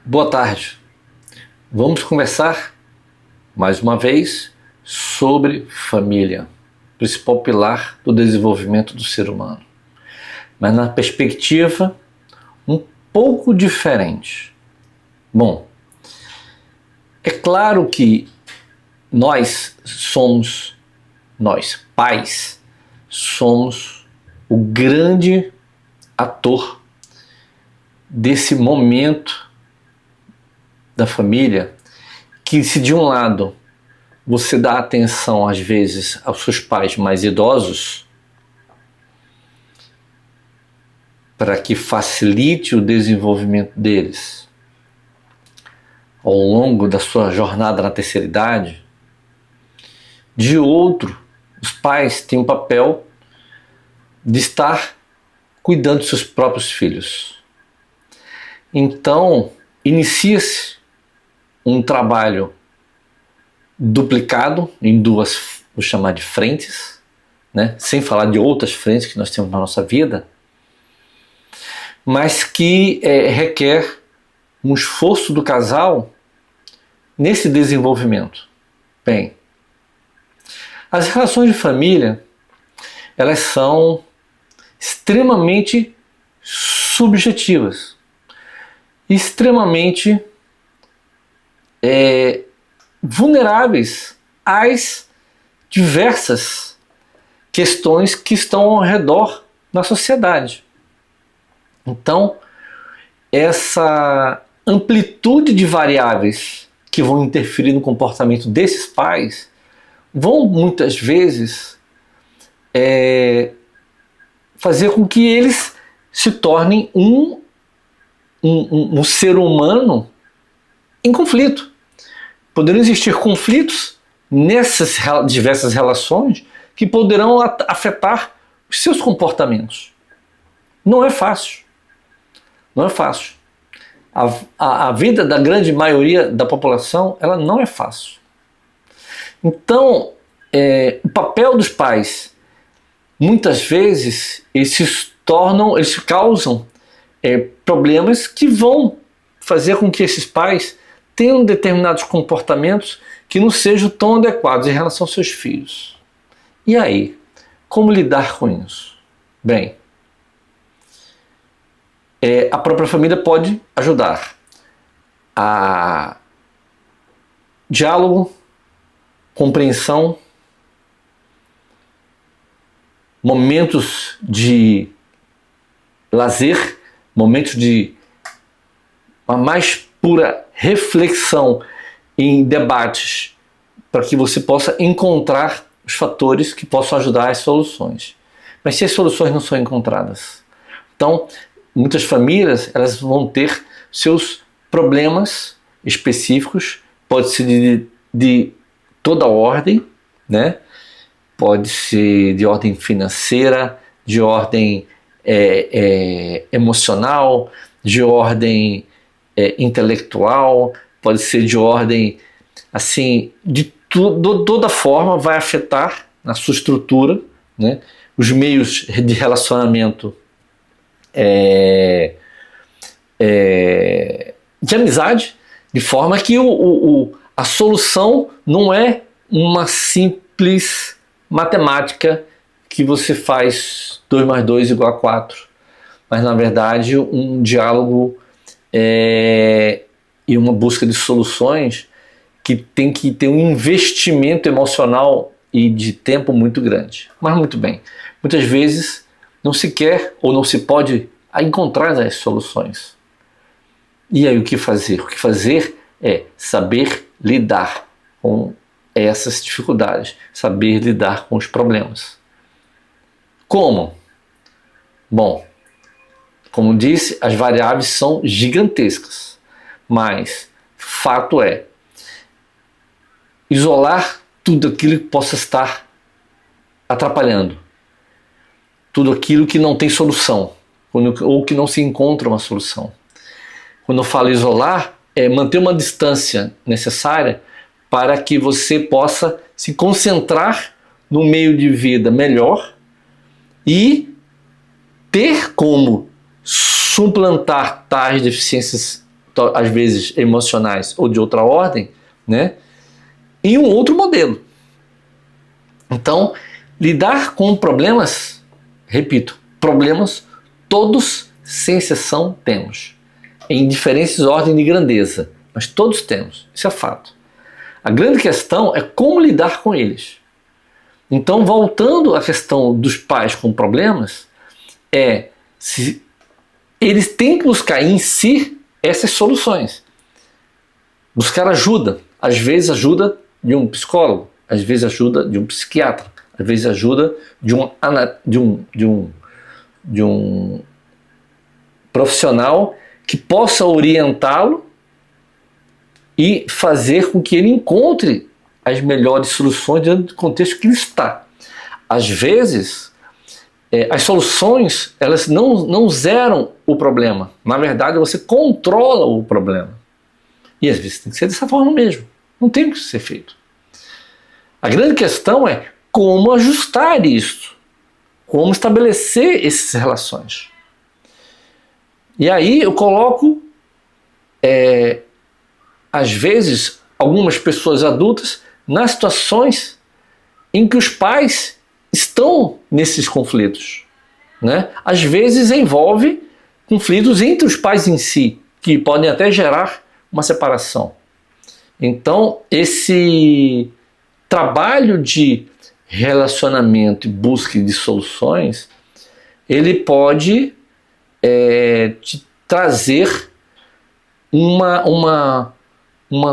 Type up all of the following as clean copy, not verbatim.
Boa tarde. Vamos conversar mais uma vez sobre família, principal pilar do desenvolvimento do ser humano, mas na perspectiva um pouco diferente. Bom, é claro que nós, pais, somos o grande ator desse momento da família, que se de um lado você dá atenção às vezes aos seus pais mais idosos para que facilite o desenvolvimento deles ao longo da sua jornada na terceira idade, de outro, os pais têm o papel de estar cuidando dos seus próprios filhos. Então, inicia-se um trabalho duplicado em duas, vou chamar de frentes, né? Sem falar de outras frentes que nós temos na nossa vida, mas que requer um esforço do casal nesse desenvolvimento. Bem, as relações de família, elas são extremamente subjetivas, extremamente vulneráveis às diversas questões que estão ao redor na sociedade. Então, essa amplitude de variáveis que vão interferir no comportamento desses pais vão muitas vezes fazer com que eles se tornem um ser humano em conflito. Poderão existir conflitos nessas diversas relações que poderão afetar os seus comportamentos. Não é fácil. Não é fácil. A vida da grande maioria da população, ela não é fácil. Então, o papel dos pais, muitas vezes, eles causam problemas que vão fazer com que esses pais tenham determinados comportamentos que não sejam tão adequados em relação aos seus filhos. E aí, como lidar com isso? Bem, a própria família pode ajudar a diálogo, compreensão, momentos de lazer, momentos de uma mais pura reflexão em debates para que você possa encontrar os fatores que possam ajudar as soluções. Mas se as soluções não são encontradas, então muitas famílias elas vão ter seus problemas específicos, pode ser de toda ordem, né? Pode ser de ordem financeira, de ordem emocional, de ordem intelectual, pode ser de ordem, assim, de toda forma vai afetar na sua estrutura, né? Os meios de relacionamento de amizade, de forma que a solução não é uma simples matemática que você faz 2 mais 2 igual a 4, mas na verdade um diálogo e uma busca de soluções que tem que ter um investimento emocional e de tempo muito grande. Mas muito bem, muitas vezes não se quer ou não se pode encontrar as soluções. E aí o que fazer? O que fazer é saber lidar com essas dificuldades, saber lidar com os problemas. Como? Bom, como disse, as variáveis são gigantescas, mas fato é isolar tudo aquilo que possa estar atrapalhando, tudo aquilo que não tem solução, ou que não se encontra uma solução. Quando eu falo isolar, é manter uma distância necessária para que você possa se concentrar no meio de vida melhor e ter como suplantar tais deficiências às vezes emocionais ou de outra ordem, né, em um outro modelo. Então, lidar com problemas, repito, problemas todos, sem exceção, temos, em diferentes ordens de grandeza, mas todos temos, isso é fato. A grande questão é como lidar com eles. Então, voltando à questão dos pais com problemas, se eles têm que buscar em si essas soluções. Buscar ajuda. Às vezes ajuda de um psicólogo, às vezes ajuda de um psiquiatra, às vezes ajuda de um profissional que possa orientá-lo e fazer com que ele encontre as melhores soluções dentro do contexto que ele está. Às vezes, as soluções elas não zeram o problema. Na verdade, você controla o problema. E às vezes tem que ser dessa forma mesmo. Não tem o que ser feito. A grande questão é como ajustar isso. Como estabelecer essas relações. E aí eu coloco, às vezes, algumas pessoas adultas nas situações em que os pais estão nesses conflitos, né? Às vezes envolve conflitos entre os pais em si, que podem até gerar uma separação. Então, esse trabalho de relacionamento e busca de soluções, ele pode te trazer uma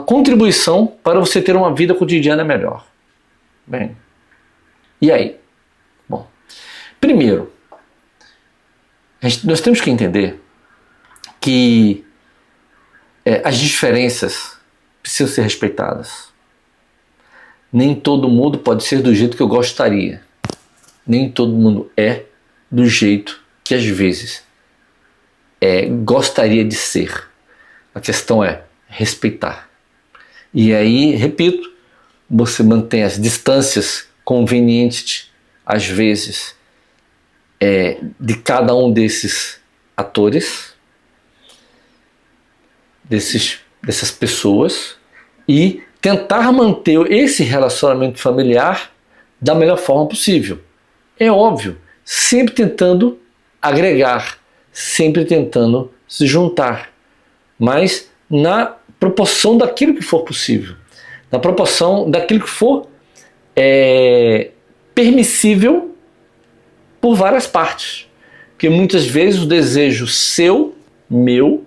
contribuição para você ter uma vida cotidiana melhor. Bem, e aí? Bom, primeiro, nós temos que entender que as diferenças precisam ser respeitadas. Nem todo mundo pode ser do jeito que eu gostaria. Nem todo mundo é do jeito que às vezes gostaria de ser. A questão é respeitar. E aí, repito, você mantém as distâncias convenientes, às vezes, de cada um desses atores, dessas pessoas, e tentar manter esse relacionamento familiar da melhor forma possível. É óbvio, sempre tentando agregar, sempre tentando se juntar, mas na proporção daquilo que for possível, na proporção daquilo que for permissível por várias partes. Porque muitas vezes o desejo seu, meu,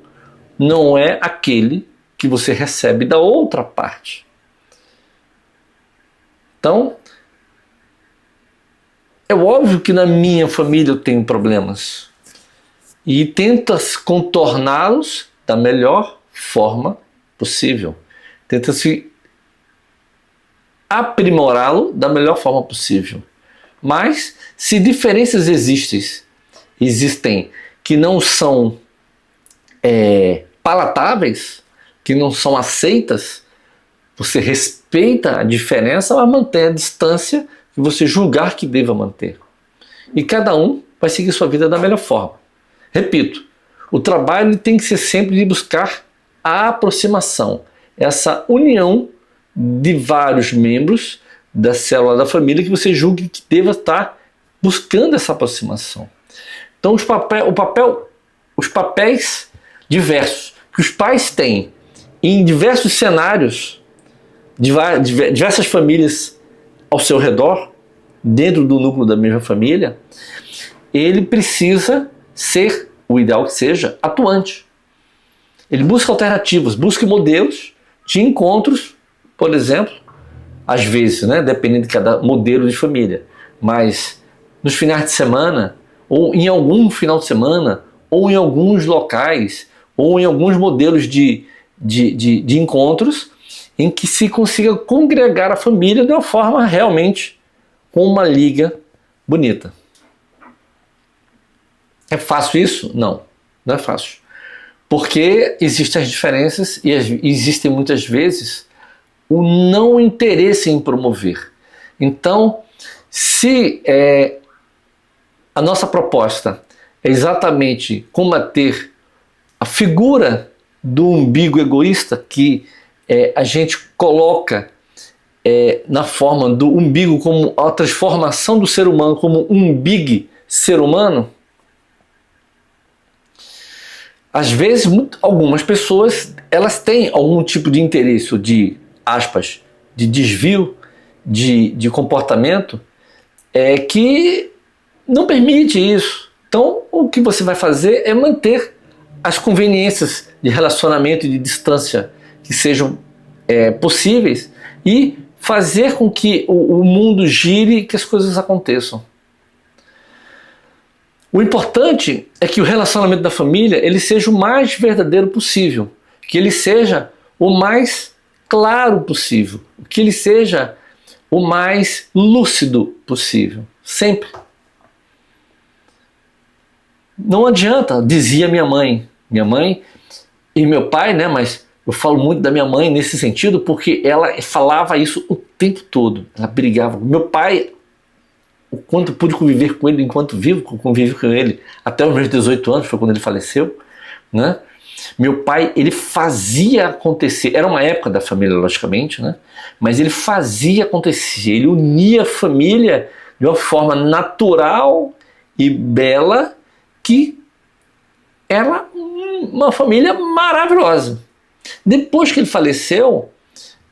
não é aquele que você recebe da outra parte. Então, é óbvio que na minha família eu tenho problemas e tenta contorná-los da melhor forma possível. Tenta se aprimorá-lo da melhor forma possível. Mas se diferenças existem que não são palatáveis, que não são aceitas, você respeita a diferença, mas mantém a distância que você julgar que deva manter. E cada um vai seguir sua vida da melhor forma. Repito, o trabalho tem que ser sempre de buscar a aproximação, essa união de vários membros da célula da família que você julgue que deva estar buscando essa aproximação. Então os papéis diversos que os pais têm em diversos cenários, diversas famílias ao seu redor, dentro do núcleo da mesma família, ele precisa ser, o ideal que seja, atuante. Ele busca alternativas, busca modelos de encontros, por exemplo, às vezes, né, dependendo de cada modelo de família, mas nos finais de semana, ou em algum final de semana, ou em alguns locais, ou em alguns modelos de encontros, em que se consiga congregar a família de uma forma realmente com uma liga bonita. É fácil isso? Não, não é fácil. Porque existem as diferenças e existem muitas vezes o não interesse em promover. Então, se a nossa proposta é exatamente combater a figura do umbigo egoísta que a gente coloca na forma do umbigo como a transformação do ser humano como um big ser humano. Às vezes, algumas pessoas elas têm algum tipo de interesse, de aspas, de desvio de comportamento que não permite isso. Então, o que você vai fazer é manter as conveniências de relacionamento e de distância que sejam possíveis e fazer com que o mundo gire e que as coisas aconteçam. O importante é que o relacionamento da família ele seja o mais verdadeiro possível, que ele seja o mais claro possível, que ele seja o mais lúcido possível, sempre. Não adianta, dizia minha mãe e meu pai, né, mas eu falo muito da minha mãe nesse sentido porque ela falava isso o tempo todo, ela brigava. Meu pai, o quanto pude conviver com ele enquanto vivo, convivi com ele até os meus 18 anos, foi quando ele faleceu, né? Meu pai, ele fazia acontecer, era uma época da família, logicamente, né? Mas ele fazia acontecer, ele unia a família de uma forma natural e bela, que era uma família maravilhosa. Depois que ele faleceu,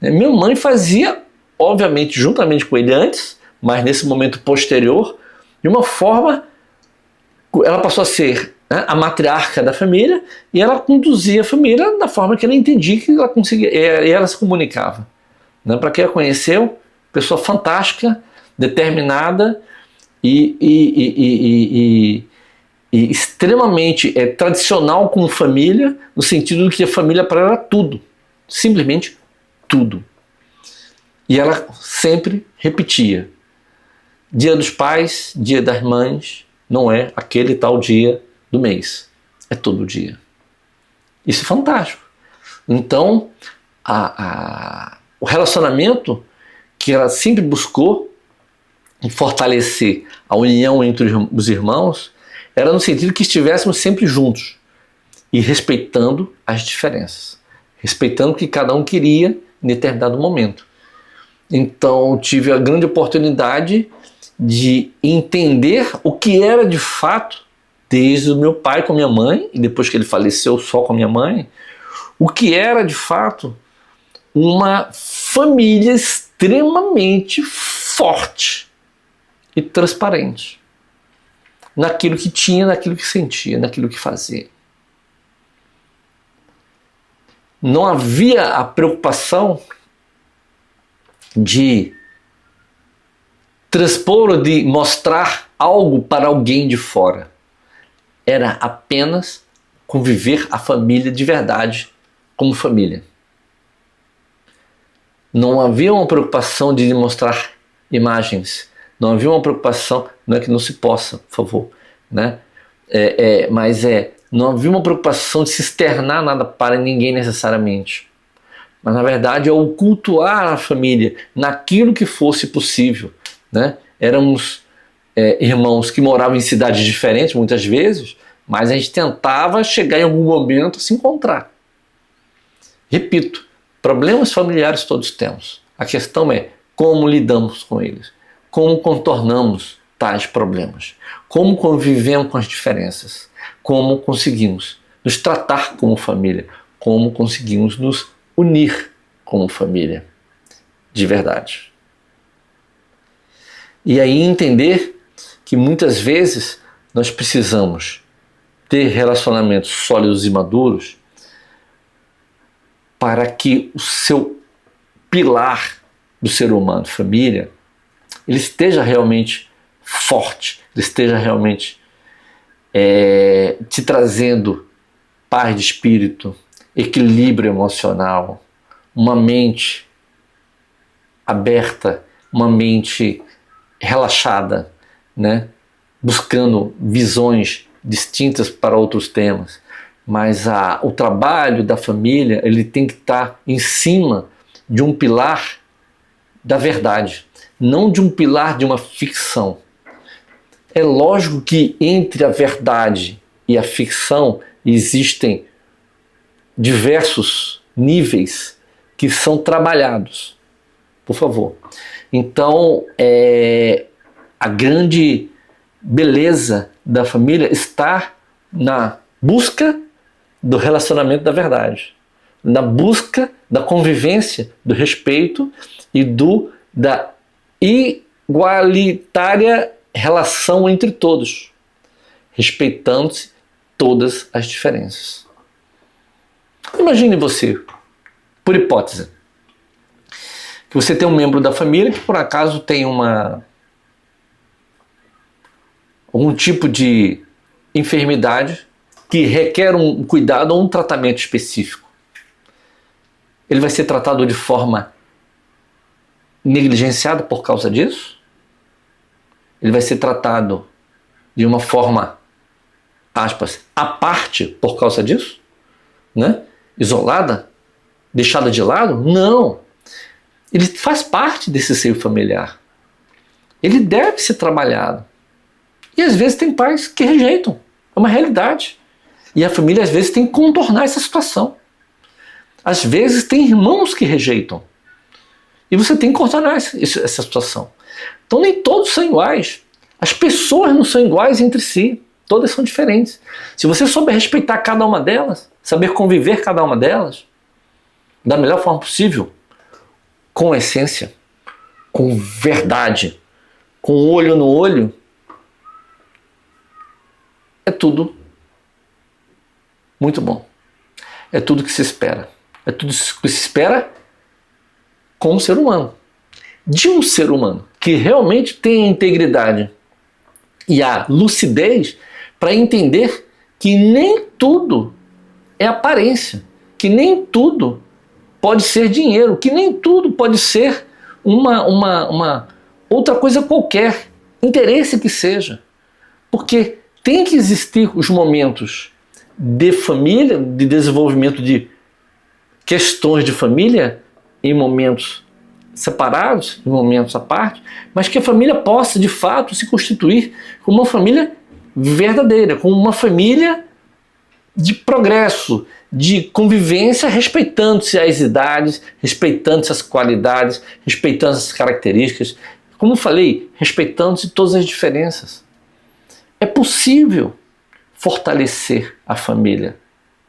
minha mãe fazia, obviamente, juntamente com ele antes, mas nesse momento posterior, de uma forma, ela passou a ser a matriarca da família e ela conduzia a família da forma que ela entendia que ela conseguia, e ela se comunicava. Né? Para quem a conheceu, pessoa fantástica, determinada e extremamente tradicional como família, no sentido de que a família para ela era tudo, simplesmente tudo. E ela sempre repetia: Dia dos Pais, Dia das Mães, não é aquele tal dia do mês, é todo dia. Isso é fantástico. Então, o relacionamento que ela sempre buscou fortalecer a união entre os irmãos era no sentido que estivéssemos sempre juntos e respeitando as diferenças, respeitando o que cada um queria em determinado momento. Então, tive a grande oportunidade de entender o que era de fato, desde o meu pai com a minha mãe, e depois que ele faleceu só com a minha mãe, o que era de fato uma família extremamente forte e transparente naquilo que tinha, naquilo que sentia, naquilo que fazia. Não havia a preocupação de transpor ou de mostrar algo para alguém de fora. Era apenas conviver a família de verdade como família. Não havia uma preocupação de mostrar imagens. Não havia uma preocupação, não é que não se possa, por favor, né? Não havia uma preocupação de se externar nada para ninguém necessariamente. Mas na verdade é o cultuar a família naquilo que fosse possível, né? Éramos irmãos que moravam em cidades diferentes muitas vezes, mas a gente tentava chegar em algum momento a se encontrar. Repito, problemas familiares todos temos. A questão é como lidamos com eles, como contornamos tais problemas, como convivemos com as diferenças, como conseguimos nos tratar como família, como conseguimos nos unir como família de verdade. E aí entender que muitas vezes nós precisamos ter relacionamentos sólidos e maduros para que o seu pilar do ser humano, família, ele esteja realmente forte, ele esteja realmente te trazendo paz de espírito, equilíbrio emocional, uma mente aberta, uma mente relaxada, né? Buscando visões distintas para outros temas. Mas o trabalho da família ele tem que estar em cima de um pilar da verdade, não de um pilar de uma ficção. É lógico que entre a verdade e a ficção existem diversos níveis que são trabalhados, por favor. Então, a grande beleza da família está na busca do relacionamento da verdade, na busca da convivência, do respeito e da igualitária relação entre todos, respeitando-se todas as diferenças. Imagine você, por hipótese, que você tem um membro da família que por acaso tem algum tipo de enfermidade que requer um cuidado ou um tratamento específico. Ele vai ser tratado de forma negligenciada por causa disso? Ele vai ser tratado de uma forma, aspas, à parte por causa disso? Né? Isolada? Deixada de lado? Não! Ele faz parte desse seio familiar. Ele deve ser trabalhado. E às vezes tem pais que rejeitam. É uma realidade. E a família às vezes tem que contornar essa situação. Às vezes tem irmãos que rejeitam. E você tem que contornar essa situação. Então nem todos são iguais. As pessoas não são iguais entre si. Todas são diferentes. Se você souber respeitar cada uma delas, saber conviver cada uma delas, da melhor forma possível, com essência, com verdade, com olho no olho, é tudo muito bom. É tudo que se espera. É tudo que se espera com um ser humano. De um ser humano que realmente tem a integridade e a lucidez para entender que nem tudo é aparência, que nem tudo pode ser dinheiro, que nem tudo pode ser uma outra coisa qualquer, interesse que seja. Porque tem que existir os momentos de família, de desenvolvimento de questões de família em momentos separados, em momentos à parte, mas que a família possa de fato se constituir como uma família verdadeira, como uma família de progresso, de convivência, respeitando-se as idades, respeitando-se as qualidades, respeitando as características. Como falei, respeitando-se todas as diferenças. É possível fortalecer a família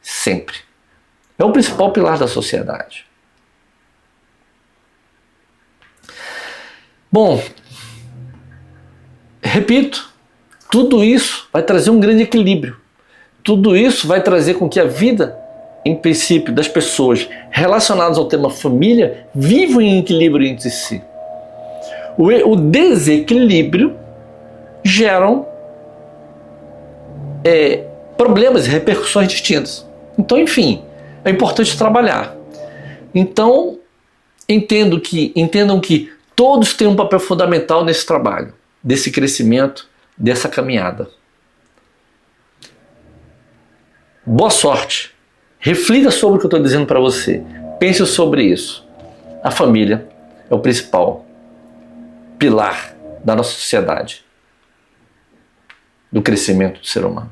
sempre. É o principal pilar da sociedade. Bom, repito, tudo isso vai trazer um grande equilíbrio. Tudo isso vai trazer com que a vida, em princípio, das pessoas relacionadas ao tema família vivam em equilíbrio entre si. O desequilíbrio geram problemas e repercussões distintas. Então, enfim, é importante trabalhar. Então, entendam que todos têm um papel fundamental nesse trabalho, desse crescimento, dessa caminhada. Boa sorte. Reflita sobre o que eu estou dizendo para você. Pense sobre isso. A família é o principal pilar da nossa sociedade, do crescimento do ser humano.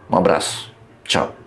Um abraço. Tchau.